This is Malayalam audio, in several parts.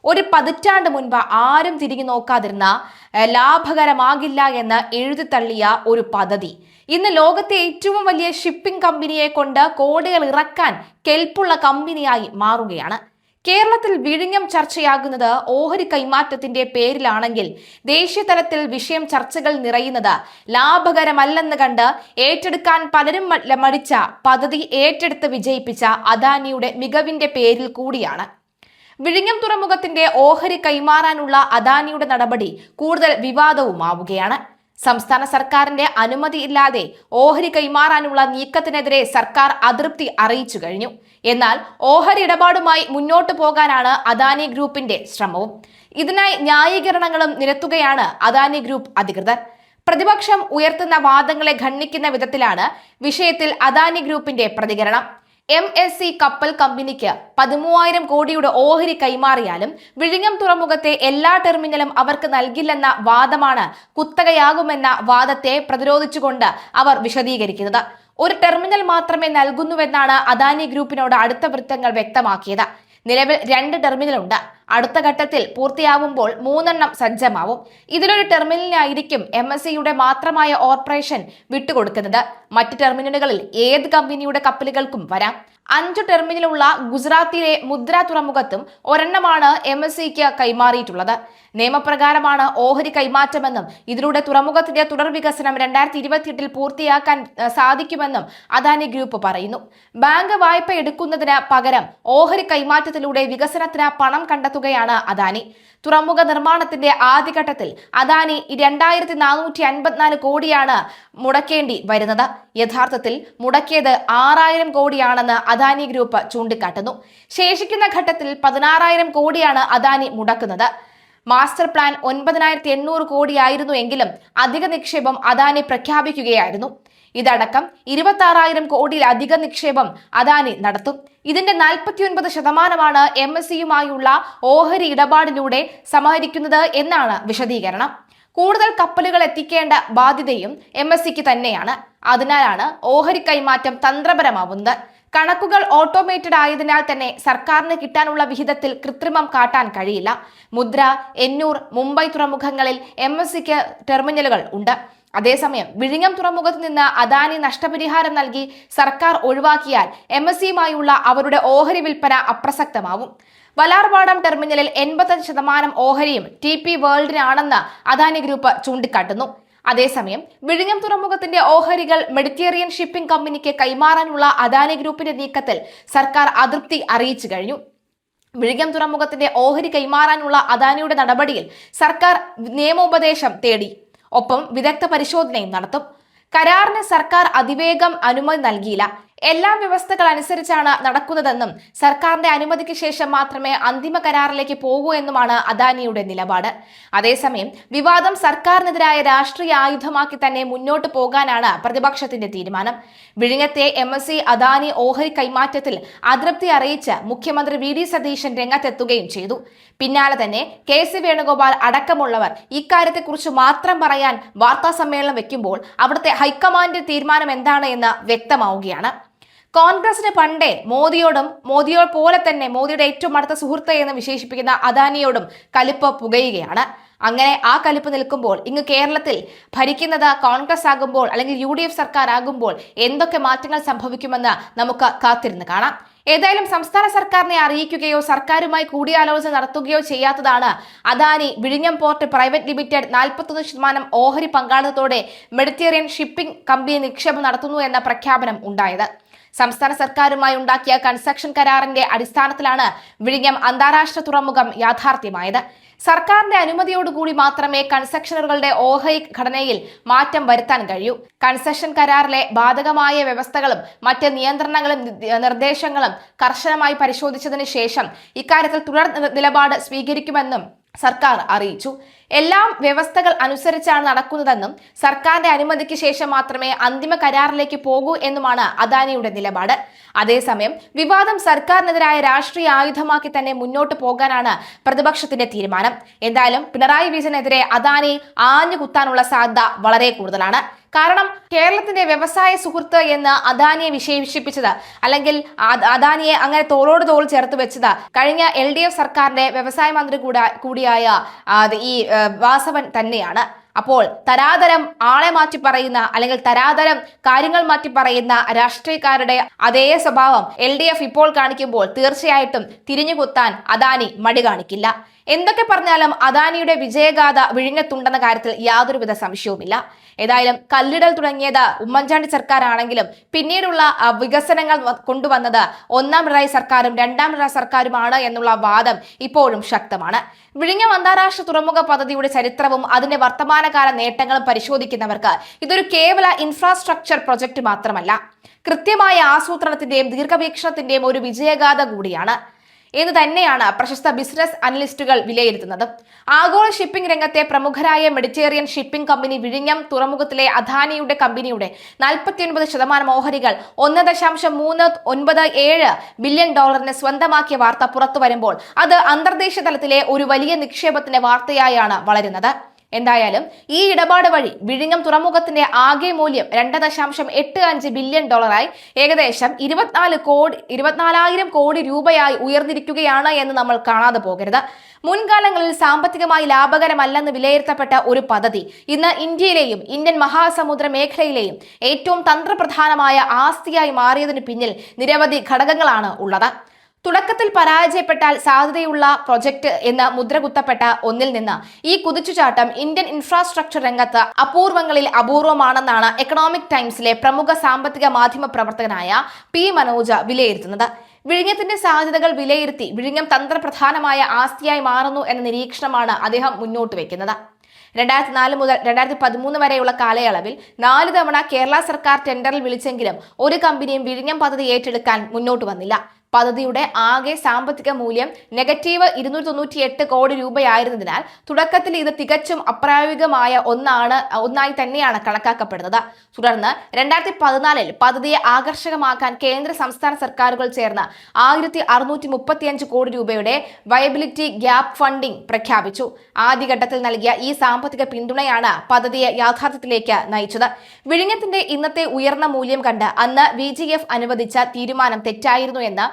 ഒരു പതിറ്റാണ്ട് മുൻപ് ആരും തിരിഞ്ഞു നോക്കാതിരുന്ന ലാഭകരമാകില്ല എന്ന് എഴുതിത്തള്ളിയ ഒരു പദ്ധതി ഇന്ന് ലോകത്തെ ഏറ്റവും വലിയ ഷിപ്പിംഗ് കമ്പനിയെ കൊണ്ട് കോടികൾ ഇറക്കാൻ കെൽപ്പുള്ള കമ്പനിയായി മാറുകയാണ്. കേരളത്തിൽ വിഴിഞ്ഞം ചർച്ചയാകുന്നത് ഓഹരി കൈമാറ്റത്തിന്റെ പേരിലാണെങ്കിൽ ദേശീയ തലത്തിൽ വിഷയം ചർച്ചകൾ നിറയുന്നത് ലാഭകരമല്ലെന്ന് കണ്ട് ഏറ്റെടുക്കാൻ പലരും മടിച്ച പദ്ധതി ഏറ്റെടുത്ത് വിജയിപ്പിച്ച അദാനിയുടെ മികവിന്റെ പേരിൽ കൂടിയാണ്. വിഴിഞ്ഞം തുറമുഖത്തിന്റെ ഓഹരി കൈമാറാനുള്ള അദാനിയുടെ നടപടി കൂടുതൽ വിവാദവുമാവുകയാണ്. സംസ്ഥാന സർക്കാരിന്റെ അനുമതിയില്ലാതെ ഓഹരി കൈമാറാനുള്ള നീക്കത്തിനെതിരെ സർക്കാർ അതൃപ്തി അറിയിച്ചു കഴിഞ്ഞു. എന്നാൽ ഓഹരി ഇടപാടുമായി മുന്നോട്ടു പോകാനാണ് അദാനി ഗ്രൂപ്പിന്റെ ശ്രമവും. ഇതിനായി ന്യായീകരണങ്ങളും നിരത്തുകയാണ് അദാനി ഗ്രൂപ്പ് അധികൃതർ. പ്രതിപക്ഷം ഉയർത്തുന്ന വാദങ്ങളെ ഖണ്ഡിക്കുന്ന വിധത്തിലാണ് വിഷയത്തിൽ അദാനി ഗ്രൂപ്പിന്റെ പ്രതികരണം. MSC കപ്പൽ കമ്പനിക്ക് 13,000 കോടിയുടെ ഓഹരി കൈമാറിയാലും വിഴിഞ്ഞം തുറമുഖത്തെ എല്ലാ ടെർമിനലും അവർക്ക് നൽകില്ലെന്ന വാദമാണ് കുത്തകയാകുമെന്ന വാദത്തെ പ്രതിരോധിച്ചുകൊണ്ട് അവർ വിശദീകരിക്കുന്നത്. ഒരു ടെർമിനൽ മാത്രമേ നൽകുന്നുവെന്നാണ് അദാനി ഗ്രൂപ്പിനോട് അടുത്ത വൃത്തങ്ങൾ വ്യക്തമാക്കിയത്. നിലവിൽ 2 ടെർമിനലുണ്ട്. അടുത്ത ഘട്ടത്തിൽ പൂർത്തിയാവുമ്പോൾ 3 സജ്ജമാവും. ഇതിലൊരു ടെർമിനലിനായിരിക്കും MSCയുടെ മാത്രമായ ഓപ്പറേഷൻ വിട്ടുകൊടുക്കുന്നത്. മറ്റ് ടെർമിനലുകളിൽ ഏത് കമ്പനിയുടെ കപ്പലുകൾക്കും വരാം. 5 ടെർമിനലുള്ള ഗുജറാത്തിലെ മുദ്ര തുറമുഖത്തും ഒരെണ്ണമാണ് MSCക്ക് കൈമാറിയിട്ടുള്ളത്. നിയമപ്രകാരമാണ് ഓഹരി കൈമാറ്റമെന്നും ഇതിലൂടെ തുറമുഖത്തിന്റെ തുടർ വികസനം 2028 പൂർത്തിയാക്കാൻ സാധിക്കുമെന്നും അദാനി ഗ്രൂപ്പ് പറയുന്നു. ബാങ്ക് വായ്പ എടുക്കുന്നതിന് പകരം ഓഹരി കൈമാറ്റത്തിലൂടെ വികസനത്തിന് പണം കണ്ടെത്തുകയാണ് അദാനി. തുറമുഖ നിർമ്മാണത്തിന്റെ ആദ്യഘട്ടത്തിൽ അദാനി 2,454 കോടിയാണ് മുടക്കേണ്ടി വരുന്നത്. യഥാർത്ഥത്തിൽ മുടക്കിയത് 6,000 കോടിയാണെന്ന് അദാനി ഗ്രൂപ്പ് ചൂണ്ടിക്കാട്ടുന്നു. ശേഷിക്കുന്ന ഘട്ടത്തിൽ 16,000 കോടിയാണ് അദാനി മുടക്കുന്നത്. മാസ്റ്റർ പ്ലാൻ 9,800 കോടിയായിരുന്നു എങ്കിലും അധിക നിക്ഷേപം അദാനി പ്രഖ്യാപിക്കുകയായിരുന്നു. ഇതടക്കം 26,000 കോടിയിലധിക നിക്ഷേപം അദാനി നടത്തും. ഇതിന്റെ 49% MSCയുമായുള്ള ഓഹരി ഇടപാടിലൂടെ സമാഹരിക്കുന്നത് എന്നാണ് വിശദീകരണം. കൂടുതൽ കപ്പലുകൾ എത്തിക്കേണ്ട ബാധ്യതയും MSCക്ക് തന്നെയാണ്. അതിനാലാണ് ഓഹരി കൈമാറ്റം തന്ത്രപരമാവുന്നത്. കണക്കുകൾ ഓട്ടോമേറ്റഡ് ആയതിനാൽ തന്നെ സർക്കാരിന് കിട്ടാനുള്ള വിഹിതത്തിൽ കൃത്രിമം കാട്ടാൻ കഴിയില്ല. മുദ്ര, എന്നൂർ, മുംബൈ തുറമുഖങ്ങളിൽ MSCക്ക് ടെർമിനലുകൾ ഉണ്ട്. അതേസമയം വിഴിഞ്ഞം തുറമുഖത്ത് നിന്ന് അദാനി നഷ്ടപരിഹാരം നൽകി സർക്കാർ ഒഴിവാക്കിയാൽ MSCയുമായുള്ള അവരുടെ ഓഹരി വിൽപ്പന അപ്രസക്തമാവും. വലാർപാടം ടെർമിനലിൽ 85% ഓഹരിയും TP വേൾഡിനാണെന്ന് അദാനി ഗ്രൂപ്പ് ചൂണ്ടിക്കാട്ടുന്നു. അതേസമയം വിഴിഞ്ഞം തുറമുഖത്തിന്റെ ഓഹരികൾ മെഡിറ്ററേനിയൻ ഷിപ്പിംഗ് കമ്പനിക്ക് കൈമാറാനുള്ള അദാനി ഗ്രൂപ്പിന്റെ നീക്കത്തിൽ സർക്കാർ അതൃപ്തി അറിയിച്ചു കഴിഞ്ഞു. വിഴിഞ്ഞം തുറമുഖത്തിന്റെ ഓഹരി കൈമാറാനുള്ള അദാനിയുടെ നടപടിയിൽ സർക്കാർ നിയമോപദേശം തേടി. ഒപ്പം വിദഗ്ധ പരിശോധനയും നടത്തും. കരാറിന് സർക്കാർ അതിവേഗം അനുമതി നൽകിയില്ല. എല്ലാ വ്യവസ്ഥകൾ അനുസരിച്ചാണ് നടക്കുന്നതെന്നും സർക്കാരിന്റെ അനുമതിക്ക് ശേഷം മാത്രമേ അന്തിമ കരാറിലേക്ക് പോകൂ എന്നുമാണ് അദാനിയുടെ നിലപാട്. അതേസമയം വിവാദം സർക്കാരിനെതിരായ രാഷ്ട്രീയ ആയുധമാക്കി തന്നെ മുന്നോട്ട് പോകാനാണ് പ്രതിപക്ഷത്തിന്റെ തീരുമാനം. വിഴിഞ്ഞത്തെ MSC അദാനി ഓഹരി കൈമാറ്റത്തിൽ അതൃപ്തി അറിയിച്ച് മുഖ്യമന്ത്രി VD സതീശൻ രംഗത്തെത്തുകയും ചെയ്തു. പിന്നാലെ തന്നെ KC വേണുഗോപാൽ അടക്കമുള്ളവർ ഇക്കാര്യത്തെക്കുറിച്ച് മാത്രം പറയാൻ വാർത്താ സമ്മേളനം വെക്കുമ്പോൾ അവിടുത്തെ ഹൈക്കമാൻഡ് തീരുമാനം എന്താണ് എന്ന് വ്യക്തമാവുകയാണ്. കോൺഗ്രസിന് പണ്ടേ മോദിയോട് പോലെ തന്നെ മോദിയുടെ ഏറ്റവും അടുത്ത സുഹൃത്ത് എന്ന് വിശേഷിപ്പിക്കുന്ന അദാനിയോടും കലിപ്പ് പുകയുകയാണ്. അങ്ങനെ ആ കലിപ്പ് നിൽക്കുമ്പോൾ ഇങ്ങ് കേരളത്തിൽ ഭരിക്കുന്നത് കോൺഗ്രസ് ആകുമ്പോൾ അല്ലെങ്കിൽ UDF സർക്കാർ ആകുമ്പോൾ എന്തൊക്കെ മാറ്റങ്ങൾ സംഭവിക്കുമെന്ന് നമുക്ക് കാത്തിരുന്ന് കാണാം. ഏതായാലും സംസ്ഥാന സർക്കാരിനെ അറിയിക്കുകയോ സർക്കാരുമായി കൂടിയാലോചന നടത്തുകയോ ചെയ്യാത്തതാണ് അദാനി വിഴിഞ്ഞം പോർട്ട് പ്രൈവറ്റ് ലിമിറ്റഡ് 41% ഓഹരി പങ്കാളിത്തത്തോടെ മെഡിറ്ററേനിയൻ ഷിപ്പിംഗ് കമ്പനി നിക്ഷേപം നടത്തുന്നു എന്ന പ്രഖ്യാപനം ഉണ്ടായത്. സംസ്ഥാന സർക്കാരുമായി ഉണ്ടാക്കിയ കൺസ്ട്രക്ഷൻ കരാറിന്റെ അടിസ്ഥാനത്തിലാണ് വിഴിഞ്ഞം അന്താരാഷ്ട്ര തുറമുഖം യാഥാർത്ഥ്യമായത്. സർക്കാരിന്റെ അനുമതിയോടുകൂടി മാത്രമേ കൺസ്ട്രക്ഷനുകളുടെ ഓഹരി ഘടനയിൽ മാറ്റം വരുത്താൻ കഴിയൂ. കൺസെഷൻ കരാറിലെ ബാധകമായ വ്യവസ്ഥകളും മറ്റ് നിയന്ത്രണങ്ങളും നിർദ്ദേശങ്ങളും കർശനമായി പരിശോധിച്ചതിന് ശേഷം ഇക്കാര്യത്തിൽ തുടർ നിലപാട് സ്വീകരിക്കുമെന്നും സർക്കാർ അറിയിച്ചു. എല്ലാം വ്യവസ്ഥകൾ അനുസരിച്ചാണ് നടക്കുന്നതെന്നും സർക്കാരിന്റെ അനുമതിക്ക് ശേഷം മാത്രമേ അന്തിമ കരാറിലേക്ക് പോകൂ എന്നുമാണ് അദാനിയുടെ നിലപാട്. അതേസമയം വിവാദം സർക്കാരിനെതിരായ രാഷ്ട്രീയ ആയുധമാക്കി തന്നെ മുന്നോട്ട് പോകാനാണ് പ്രതിപക്ഷത്തിന്റെ തീരുമാനം. എന്തായാലും പിണറായി വിജയനെതിരെ അദാനി ആഞ്ഞു കുത്താനുള്ള സാധ്യത വളരെ കൂടുതലാണ്. കാരണം കേരളത്തിന്റെ വ്യവസായ സുഹൃത്ത് എന്ന് അദാനിയെ വിശേഷിപ്പിച്ചത്, അല്ലെങ്കിൽ അദാനിയെ അങ്ങനെ തോളോട് തോൾ ചേർത്ത് വെച്ചത് കഴിഞ്ഞ LDF സർക്കാരിന്റെ വ്യവസായ മന്ത്രി കൂടിയായ ഈ വാസവൻ തന്നെയാണ്. അപ്പോൾ തരാതരം ആളെ മാറ്റി പറയുന്ന, അല്ലെങ്കിൽ തരാതരം കാര്യങ്ങൾ മാറ്റി പറയുന്ന രാഷ്ട്രീയക്കാരുടെ അതേ സ്വഭാവം LDF ഇപ്പോൾ കാണിക്കുമ്പോൾ തീർച്ചയായിട്ടും തിരിഞ്ഞുകുത്താൻ അദാനി മടി കാണിക്കില്ല. എന്തൊക്കെ പറഞ്ഞാലും അദാനിയുടെ വിജയഗാഥ വിഴിഞ്ഞത്തുണ്ടെന്ന കാര്യത്തിൽ യാതൊരുവിധ സംശയവുമില്ല. ഏതായാലും കല്ലിടൽ തുടങ്ങിയത് ഉമ്മൻചാണ്ടി സർക്കാരാണെങ്കിലും പിന്നീടുള്ള വികസനങ്ങൾ കൊണ്ടുവന്നത് ഒന്നാം പിണറായി സർക്കാരും രണ്ടാം പിണറായി സർക്കാരുമാണ് എന്നുള്ള വാദം ഇപ്പോഴും ശക്തമാണ്. വിഴിഞ്ഞം അന്താരാഷ്ട്ര തുറമുഖ പദ്ധതിയുടെ ചരിത്രവും അതിന്റെ വർത്തമാനകാല നേട്ടങ്ങളും പരിശോധിക്കുന്നവർക്ക് ഇതൊരു കേവല ഇൻഫ്രാസ്ട്രക്ചർ പ്രൊജക്ട് മാത്രമല്ല, കൃത്യമായ ആസൂത്രണത്തിന്റെയും ദീർഘവീക്ഷണത്തിന്റെയും ഒരു വിജയഗാഥ കൂടിയാണ് എന്ന് തന്നെയാണ് പ്രശസ്ത ബിസിനസ് അനലിസ്റ്റുകൾ വിലയിരുത്തുന്നത്. ആഗോള ഷിപ്പിംഗ് രംഗത്തെ പ്രമുഖരായ മെഡിറ്ററേനിയൻ ഷിപ്പിംഗ് കമ്പനി വിഴിഞ്ഞം തുറമുഖത്തിലെ അദാനിയുടെ കമ്പനിയുടെ 49% ഓഹരികൾ $1.397 ബില്യൺ സ്വന്തമാക്കിയ വാർത്ത പുറത്തു വരുമ്പോൾ അത് അന്തർദേശീയ തലത്തിലെ ഒരു വലിയ നിക്ഷേപത്തിന്റെ വാർത്തയായാണ് വളരുന്നത്. എന്തായാലും ഈ ഇടപാട് വഴി വിഴിഞ്ഞം തുറമുഖത്തിന്റെ ആകെ മൂല്യം $2.85 ബില്യൺ ഏകദേശം 24,000 കോടി രൂപയായി ഉയർന്നിരിക്കുകയാണ് എന്ന് നമ്മൾ കാണാതെ പോകരുത്. മുൻകാലങ്ങളിൽ സാമ്പത്തികമായി ലാഭകരമല്ലെന്ന് വിലയിരുത്തപ്പെട്ട ഒരു പദ്ധതി ഇന്ന് ഇന്ത്യയിലെയും ഇന്ത്യൻ മഹാസമുദ്ര മേഖലയിലെയും ഏറ്റവും തന്ത്രപ്രധാനമായ ആസ്തിയായി മാറിയതിന് പിന്നിൽ നിരവധി ഘടകങ്ങളാണ് ഉള്ളത്. തുടക്കത്തിൽ പരാജയപ്പെട്ടാൽ സാധ്യതയുള്ള പ്രൊജക്ട് എന്ന് മുദ്രകുത്തപ്പെട്ട ഒന്നിൽ നിന്ന് ഈ കുതിച്ചുചാട്ടം ഇന്ത്യൻ ഇൻഫ്രാസ്ട്രക്ചർ രംഗത്ത് അപൂർവങ്ങളിൽ അപൂർവമാണെന്നാണ് എക്കണോമിക് ടൈംസിലെ പ്രമുഖ സാമ്പത്തിക മാധ്യമ പ്രവർത്തകനായ P. മനോജ് വിലയിരുത്തുന്നത്. വിഴിഞ്ഞത്തിന്റെ സാധ്യതകൾ വിലയിരുത്തി വിഴിഞ്ഞം തന്ത്രപ്രധാനമായ ആസ്തിയായി മാറുന്നു എന്ന നിരീക്ഷണമാണ് അദ്ദേഹം മുന്നോട്ട് വെക്കുന്നത്. 2004 മുതൽ 2013 വരെയുള്ള കാലയളവിൽ 4 തവണ കേരള സർക്കാർ ടെൻഡറിൽ വിളിച്ചെങ്കിലും ഒരു കമ്പനിയും വിഴിഞ്ഞം പദ്ധതി ഏറ്റെടുക്കാൻ മുന്നോട്ട് വന്നില്ല. പദ്ധതിയുടെ ആകെ സാമ്പത്തിക മൂല്യം -298 കോടി രൂപയായിരുന്നതിനാൽ തുടക്കത്തിൽ ഇത് തികച്ചും അപ്രായോഗികമായ ഒന്നായി തന്നെയാണ് കണക്കാക്കപ്പെടുന്നത്. തുടർന്ന് 2014 പദ്ധതിയെ ആകർഷകമാക്കാൻ കേന്ദ്ര സംസ്ഥാന സർക്കാരുകൾ ചേർന്ന് 1635 കോടി രൂപയുടെ വയബിലിറ്റി ഗ്യാപ്പ് ഫണ്ടിംഗ് പ്രഖ്യാപിച്ചു. ആദ്യഘട്ടത്തിൽ നൽകിയ ഈ സാമ്പത്തിക പിന്തുണയാണ് പദ്ധതിയെ യാഥാർത്ഥ്യത്തിലേക്ക് നയിച്ചത്. വിഴിഞ്ഞത്തിന്റെ ഇന്നത്തെ ഉയർന്ന മൂല്യം കണ്ട് അന്ന് VGF അനുവദിച്ച തീരുമാനം തെറ്റായിരുന്നു എന്ന്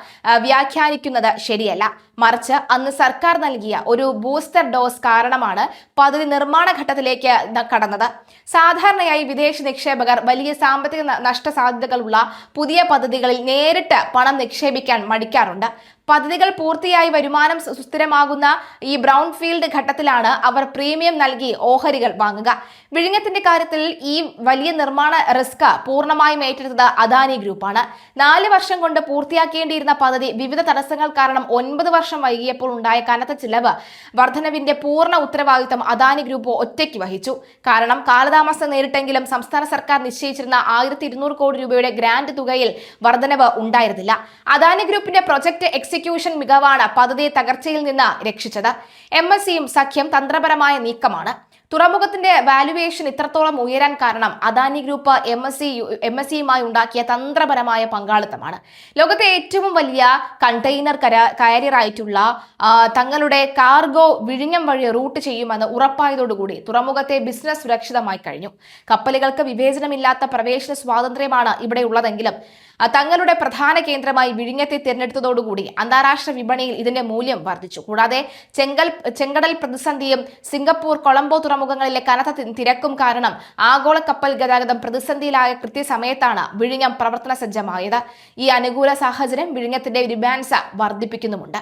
വ്യാഖ്യാനിക്കുന്നത് ശരിയല്ല. മറിച്ച് അന്ന് സർക്കാർ നൽകിയ ഒരു ബൂസ്റ്റർ ഡോസ് കാരണമാണ് പദ്ധതി നിർമ്മാണ ഘട്ടത്തിലേക്ക് കടന്നത്. സാധാരണയായി വിദേശ നിക്ഷേപകർ വലിയ സാമ്പത്തിക നഷ്ടസാധ്യതകളുള്ള പുതിയ പദ്ധതികളിൽ നേരിട്ട് പണം നിക്ഷേപിക്കാൻ മടിക്കാറുണ്ട്. പദ്ധതികൾ പൂർത്തിയായി വരുമാനം സുസ്ഥിരമാകുന്ന ഈ ബ്രൗൺ ഫീൽഡ് ഘട്ടത്തിലാണ് അവർ പ്രീമിയം നൽകി ഓഹരികൾ വാങ്ങുക. വിഴിഞ്ഞത്തിന്റെ കാര്യത്തിൽ ഈ വലിയ നിർമ്മാണ റിസ്ക് പൂർണ്ണമായും ഏറ്റെടുത്തത് അദാനി ഗ്രൂപ്പാണ്. 4 വർഷം കൊണ്ട് പൂർത്തിയാക്കേണ്ടിയിരുന്ന പദ്ധതി വിവിധ തടസ്സങ്ങൾ കാരണം 9 വർഷം വൈകിയപ്പോൾ ഉണ്ടായ കനത്ത ചിലവ് വർധനവിന്റെ പൂർണ്ണ ഉത്തരവാദിത്തം അദാനി ഗ്രൂപ്പ് ഒറ്റയ്ക്ക് വഹിച്ചു. കാരണം കാലതാമസം നേരിട്ടെങ്കിലും സംസ്ഥാന സർക്കാർ നിശ്ചയിച്ചിരുന്ന 1200 കോടി രൂപയുടെ ഗ്രാന്റ് തുകയിൽ വർധനവ് ഉണ്ടായിരുന്നില്ല. അദാനി ഗ്രൂപ്പിന്റെ പ്രൊജക്ട് എക്സിക്യൂഷൻ മികവാണ് പദ്ധതിയെ തകർച്ചയിൽ നിന്ന് രക്ഷിച്ചത്. MSCയും സഖ്യം തന്ത്രപരമായ നീക്കമാണ്. തുറമുഖത്തിന്റെ വാല്യുവേഷൻ ഇത്രത്തോളം ഉയരാൻ കാരണം അദാനി ഗ്രൂപ്പ് MSCയുമായി ഉണ്ടാക്കിയ തന്ത്രപരമായ പങ്കാളിത്തമാണ്. ലോകത്തെ ഏറ്റവും വലിയ കണ്ടെയ്നർ കാരിയറായിട്ടുള്ള തങ്ങളുടെ കാർഗോ വിഴിഞ്ഞം വഴി റൂട്ട് ചെയ്യുമെന്ന് ഉറപ്പായതോടുകൂടി തുറമുഖത്തെ ബിസിനസ് സുരക്ഷിതമായി കഴിഞ്ഞു. കപ്പലുകൾക്ക് വിവേചനമില്ലാത്ത പ്രവേശന സ്വാതന്ത്ര്യമാണ് ഇവിടെ ഉള്ളതെങ്കിലും തങ്ങളുടെ പ്രധാന കേന്ദ്രമായി വിഴിഞ്ഞത്തെ തിരഞ്ഞെടുത്തതോടുകൂടി അന്താരാഷ്ട്ര വിപണിയിൽ ഇതിന്റെ മൂല്യം വർദ്ധിച്ചു. കൂടാതെ ചെങ്കടൽ പ്രതിസന്ധിയും സിംഗപ്പൂർ, കൊളംബോ തുറമുഖങ്ങളിലെ കനത്ത തിരക്കും കാരണം ആഗോള കപ്പൽ ഗതാഗതം പ്രതിസന്ധിയിലായ കൃത്യസമയത്താണ് വിഴിഞ്ഞം പ്രവർത്തന സജ്ജമായത്. ഈ അനുകൂല സാഹചര്യം വിഴിഞ്ഞത്തിന്റെ ഡിമാൻഡ് വർദ്ധിപ്പിക്കുന്നുമുണ്ട്.